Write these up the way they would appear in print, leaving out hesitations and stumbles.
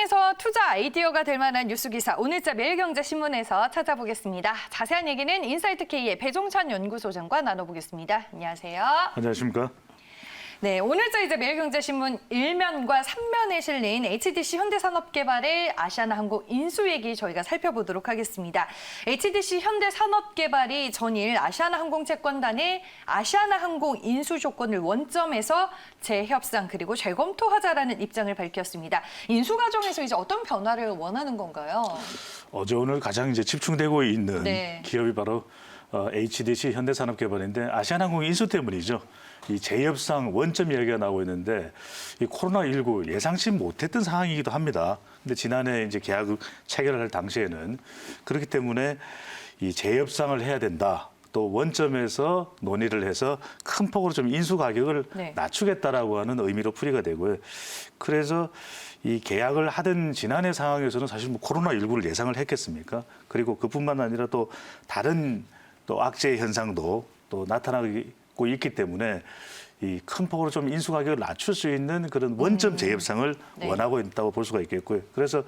시장에서 투자 아이디어가 될 만한 뉴스 기사 오늘자 매일경제신문에서 찾아보겠습니다. 자세한 얘기는 인사이트K의 배종찬 연구소장과 나눠보겠습니다. 안녕하세요. 안녕하십니까? 네, 오늘자 이제 매일경제신문 1면과 3면에 실린 HDC 현대산업개발의 아시아나항공 인수 얘기 저희가 살펴보도록 하겠습니다. HDC 현대산업개발이 전일 아시아나항공 채권단의 아시아나항공 인수 조건을 원점에서 재협상 그리고 재검토하자라는 입장을 밝혔습니다. 인수 과정에서 이제 어떤 변화를 원하는 건가요? 어제 오늘 가장 이제 집중되고 있는 네. 기업이 바로 HDC 현대산업개발인데 아시아나항공 인수 때문이죠. 이 재협상 원점 이야기가 나오고 있는데 이 코로나19 예상치 못했던 상황이기도 합니다. 근데 지난해 이제 계약 체결할 당시에는 그렇기 때문에 이 재협상을 해야 된다. 또 원점에서 논의를 해서 큰 폭으로 좀 인수 가격을 낮추겠다라고 하는 의미로 풀이가 되고요. 그래서 이 계약을 하던 지난해 상황에서는 사실 뭐 코로나19를 예상을 했겠습니까? 그리고 그뿐만 아니라 또 다른 또 악재 현상도 또 나타나고 있기 때문에 이 큰 폭으로 좀 인수 가격을 낮출 수 있는 그런 원점 재협상을 원하고 있다고 볼 수가 있겠고요. 그래서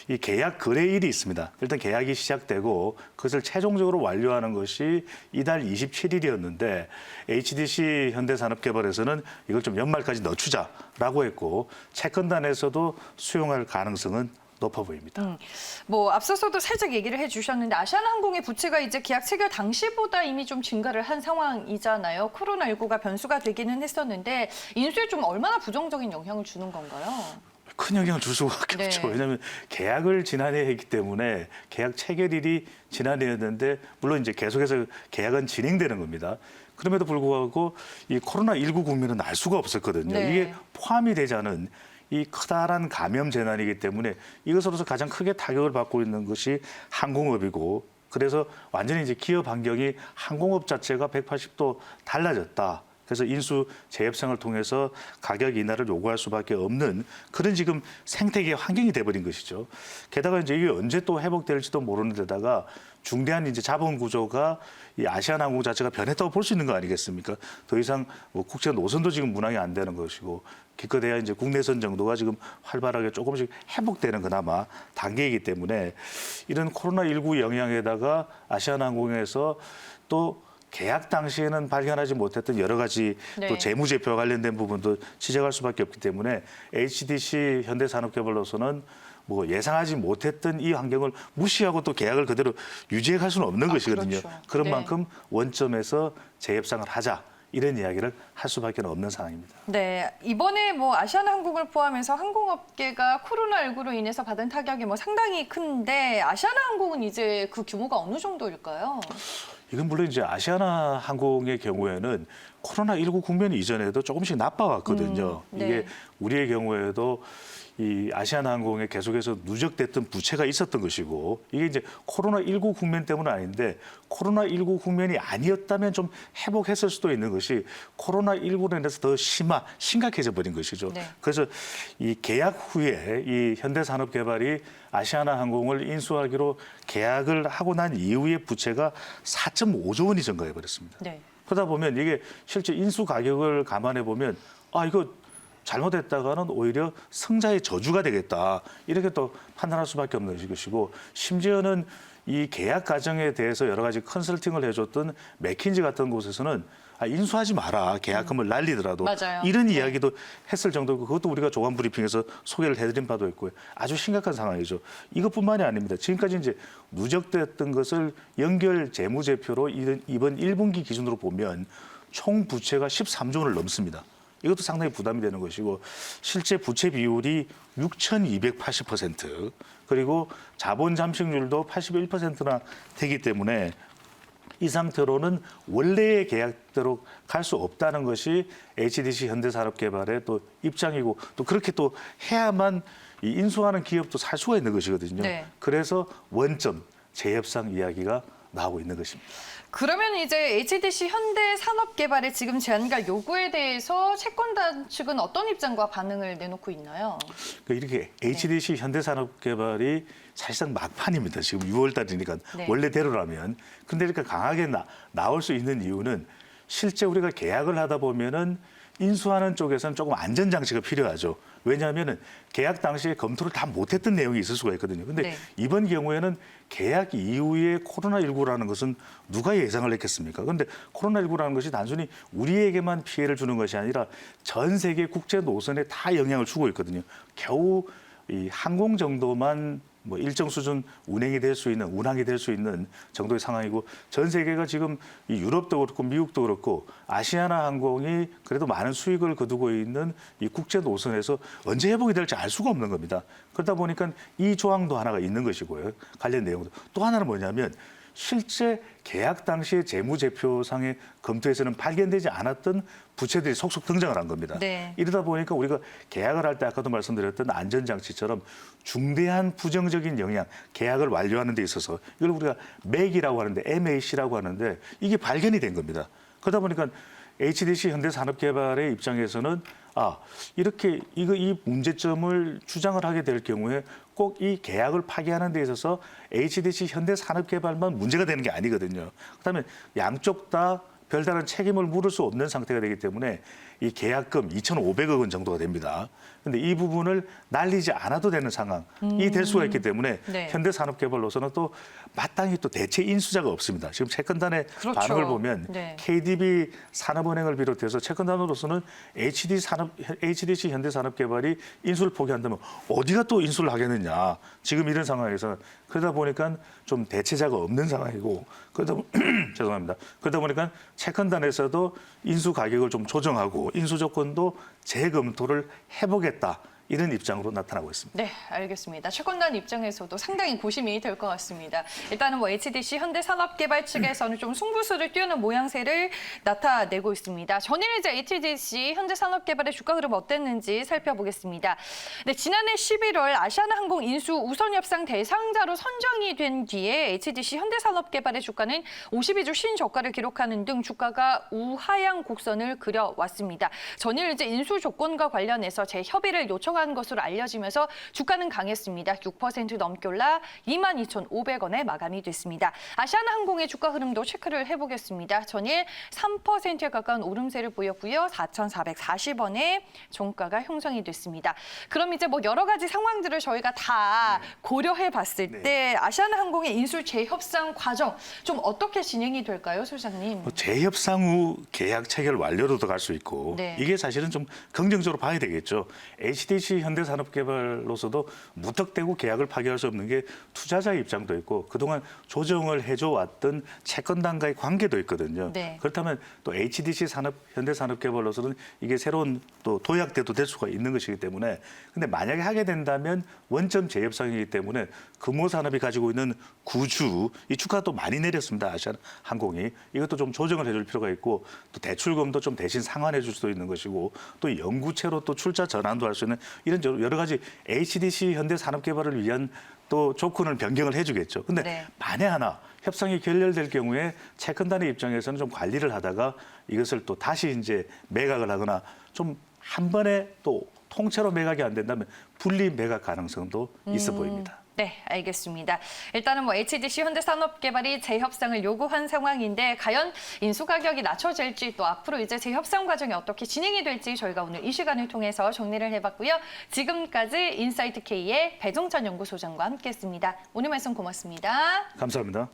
이 계약 거래일이 있습니다. 일단 계약이 시작되고 그것을 최종적으로 완료하는 것이 이달 27일이었는데 HDC 현대산업개발에서는 이걸 좀 연말까지 늦추자라고 했고 채권단에서도 수용할 가능성은 높아 보입니다. 뭐 앞서서도 살짝 얘기를 해주셨는데 아시아나항공의 부채가 이제 계약 체결 당시보다 이미 좀 증가를 한 상황이잖아요. 코로나19가 변수가 되기는 했었는데 인수에 좀 얼마나 부정적인 영향을 주는 건가요? 큰 영향을 줄 수밖에 없죠. 왜냐하면 계약을 지난해 했기 때문에 계약 체결일이 지난해였는데 물론 이제 계속해서 계약은 진행되는 겁니다. 그럼에도 불구하고 이 코로나19 국면은 알 수가 없었거든요. 이게 포함이 되지 않은 이 커다란 감염 재난이기 때문에 이것으로서 가장 크게 타격을 받고 있는 것이 항공업이고 그래서 완전히 이제 기업 환경이 항공업 자체가 180도 달라졌다. 그래서 인수 재협상을 통해서 가격 인하를 요구할 수밖에 없는 그런 지금 생태계 환경이 돼버린 것이죠. 게다가 이제 이게 언제 또 회복될지도 모르는 데다가 중대한 이제 자본 구조가 이 아시아나항공 자체가 변했다고 볼 수 있는 거 아니겠습니까? 더 이상 뭐 국제 노선도 지금 운항이 안 되는 것이고 기껏해야 이제 국내선 정도가 지금 활발하게 조금씩 회복되는 그나마 단계이기 때문에 이런 코로나19 영향에다가 아시아나항공에서 또 계약 당시에는 발견하지 못했던 여러 가지 또 재무제표와 관련된 부분도 지적할 수밖에 없기 때문에 HDC 현대산업개발로서는 뭐 예상하지 못했던 이 환경을 무시하고 또 계약을 그대로 유지해 갈 수는 없는 것이거든요. 그렇죠. 그런 만큼 원점에서 재협상을 하자. 이런 이야기를 할 수밖에 없는 상황입니다. 네, 이번에 뭐 아시아나항공을 포함해서 항공업계가 코로나19로 인해서 받은 타격이 뭐 상당히 큰데 아시아나항공은 이제 그 규모가 어느 정도일까요? 이건 물론 이제 아시아나항공의 경우에는 코로나19 국면 이전에도 조금씩 나빠왔거든요. 이게 우리의 경우에도 이 아시아나항공에 계속해서 누적됐던 부채가 있었던 것이고 이게 이제 코로나19 국면 때문은 아닌데 코로나19 국면이 아니었다면 좀 회복했을 수도 있는 것이 코로나19로 인해서 더 심각해져 버린 것이죠. 그래서 이 계약 후에 이 현대산업개발이 아시아나항공을 인수하기로 계약을 하고 난 이후에 부채가 4.5조 원이 증가해 버렸습니다. 그러다 보면 이게 실제 인수 가격을 감안해 보면 이거 잘못했다가는 오히려 승자의 저주가 되겠다. 이렇게 또 판단할 수밖에 없는 것이고 심지어는 이 계약 과정에 대해서 여러 가지 컨설팅을 해줬던 맥킨지 같은 곳에서는 인수하지 마라. 계약금을 날리더라도. 이런 이야기도 했을 정도고 그것도 우리가 조간 브리핑에서 소개를 해드린 바도 있고요. 아주 심각한 상황이죠. 이것뿐만이 아닙니다. 지금까지 이제 누적됐던 것을 연결 재무제표로 이번 1분기 기준으로 보면 총 부채가 13조 원을 넘습니다. 이것도 상당히 부담이 되는 것이고 실제 부채 비율이 6,280% 그리고 자본 잠식률도 81%나 되기 때문에 이 상태로는 원래의 계약대로 갈 수 없다는 것이 HDC 현대산업개발의 또 입장이고 또 그렇게 또 해야만 이 인수하는 기업도 살 수가 있는 것이거든요. 그래서 원점 재협상 이야기가 나오고 있는 것입니다. 그러면 이제 HDC 현대산업개발의 지금 제안과 요구에 대해서 채권단 측은 어떤 입장과 반응을 내놓고 있나요? 이렇게 HDC 현대산업개발이 사실상 막판입니다. 지금 6월 달이니까 원래대로라면. 근데 이렇게 강하게 나올 수 있는 이유는 실제 우리가 계약을 하다 보면은 인수하는 쪽에서는 조금 안전장치가 필요하죠. 왜냐하면 계약 당시에 검토를 다 못했던 내용이 있을 수가 있거든요. 근데 네. 이번 경우에는 계약 이후에 코로나19라는 것은 누가 예상을 했겠습니까? 그런데 코로나19라는 것이 단순히 우리에게만 피해를 주는 것이 아니라 전 세계 국제 노선에 다 영향을 주고 있거든요. 겨우 이 항공 정도만 뭐 일정 수준 운항이 될 수 있는 정도의 상황이고 전 세계가 지금 이 유럽도 그렇고 미국도 그렇고 아시아나 항공이 그래도 많은 수익을 거두고 있는 이 국제 노선에서 언제 회복이 될지 알 수가 없는 겁니다. 그러다 보니까 이 조항도 하나가 있는 것이고요. 관련 내용도 또 하나는 뭐냐면 실제 계약 당시의 재무제표상의 검토에서는 발견되지 않았던 부채들이 속속 등장을 한 겁니다. 네. 이러다 보니까 우리가 계약을 할 때 아까도 말씀드렸던 안전장치처럼 중대한 부정적인 영향, 계약을 완료하는 데 있어서 이걸 우리가 MAC이라고 하는데 MAC라고 하는데 이게 발견이 된 겁니다. 그러다 보니까 HDC 현대산업개발의 입장에서는 이렇게 이 문제점을 주장을 하게 될 경우에 꼭 이 계약을 파기하는 데 있어서 HDC 현대산업개발만 문제가 되는 게 아니거든요. 그다음에 양쪽 다 별다른 책임을 물을 수 없는 상태가 되기 때문에 이 계약금 2,500억 원 정도가 됩니다. 그런데 이 부분을 날리지 않아도 되는 상황이 될 수가 있기 때문에 네. 현대산업개발로서는 또 마땅히 또 대체 인수자가 없습니다. 지금 채권단의 그렇죠. 반응을 보면 네. KDB 산업은행을 비롯해서 채권단으로서는 HDC 현대산업개발이 인수를 포기한다면 어디가 또 인수를 하겠느냐. 지금 이런 상황에서 그러다 보니까 좀 대체자가 없는 상황이고 죄송합니다. 그러다 보니까 채권단에서도 인수 가격을 좀 조정하고 인수 조건도 재검토를 해보겠다. 이런 입장으로 나타나고 있습니다. 네, 알겠습니다. 채권단 입장에서도 상당히 고심이 될 것 같습니다. 일단은 뭐 HDC 현대산업개발 측에서는 좀 승부수를 띄우는 모양새를 나타내고 있습니다. 전일 이제 HDC 현대산업개발의 주가 흐름 어땠는지 살펴보겠습니다. 네, 지난해 11월 아시아나항공 인수 우선협상 대상자로 선정이 된 뒤에 HDC 현대산업개발의 주가는 52주 신저가를 기록하는 등 주가가 우하향 곡선을 그려왔습니다. 전일 이제 인수 조건과 관련해서 재협의를 요청한 것으로 알려지면서 주가는 강했습니다. 6% 넘게 올라 22,500원에 마감이 됐습니다. 아시아나항공의 주가 흐름도 체크를 해보겠습니다. 전일 3%에 가까운 오름세를 보였고요. 4,440원에 종가가 형성이 됐습니다. 그럼 이제 뭐 여러 가지 상황들을 저희가 다 고려해봤을 때 아시아나항공의 인수 재협상 과정 좀 어떻게 진행이 될까요, 소장님? 재협상 후 계약 체결 완료로도 갈 수 있고 네. 이게 사실은 좀 긍정적으로 봐야 되겠죠. HDC 현대산업개발로서도 무턱대고 계약을 파기할 수 없는 게 투자자의 입장도 있고 그동안 조정을 해줘 왔던 채권단과의 관계도 있거든요. 네. 그렇다면 또 HDC 현대산업개발로서는 이게 새로운 또 도약대도 될 수가 있는 것이기 때문에 근데 만약에 하게 된다면 원점 재협상이기 때문에 금호산업이 가지고 있는 구주 이 주가가 또 많이 내렸습니다. 아시아항공이 이것도 좀 조정을 해줄 필요가 있고 또 대출금도 좀 대신 상환해 줄 수도 있는 것이고 또 연구체로 또 출자 전환도 할 수 있는 이런 여러 가지 HDC 현대산업개발을 위한 또 조건을 변경을 해주겠죠. 근데 네. 만에 하나 협상이 결렬될 경우에 채권단의 입장에서는 좀 관리를 하다가 이것을 또 다시 이제 매각을 하거나 좀 한 번에 또 통째로 매각이 안 된다면 분리 매각 가능성도 있어 보입니다. 네, 알겠습니다. 일단은 뭐 HDC 현대산업개발이 재협상을 요구한 상황인데 과연 인수 가격이 낮춰질지 또 앞으로 이제 재협상 과정이 어떻게 진행이 될지 저희가 오늘 이 시간을 통해서 정리를 해봤고요. 지금까지 인사이트 K의 배종찬 연구소장과 함께했습니다. 오늘 말씀 고맙습니다. 감사합니다.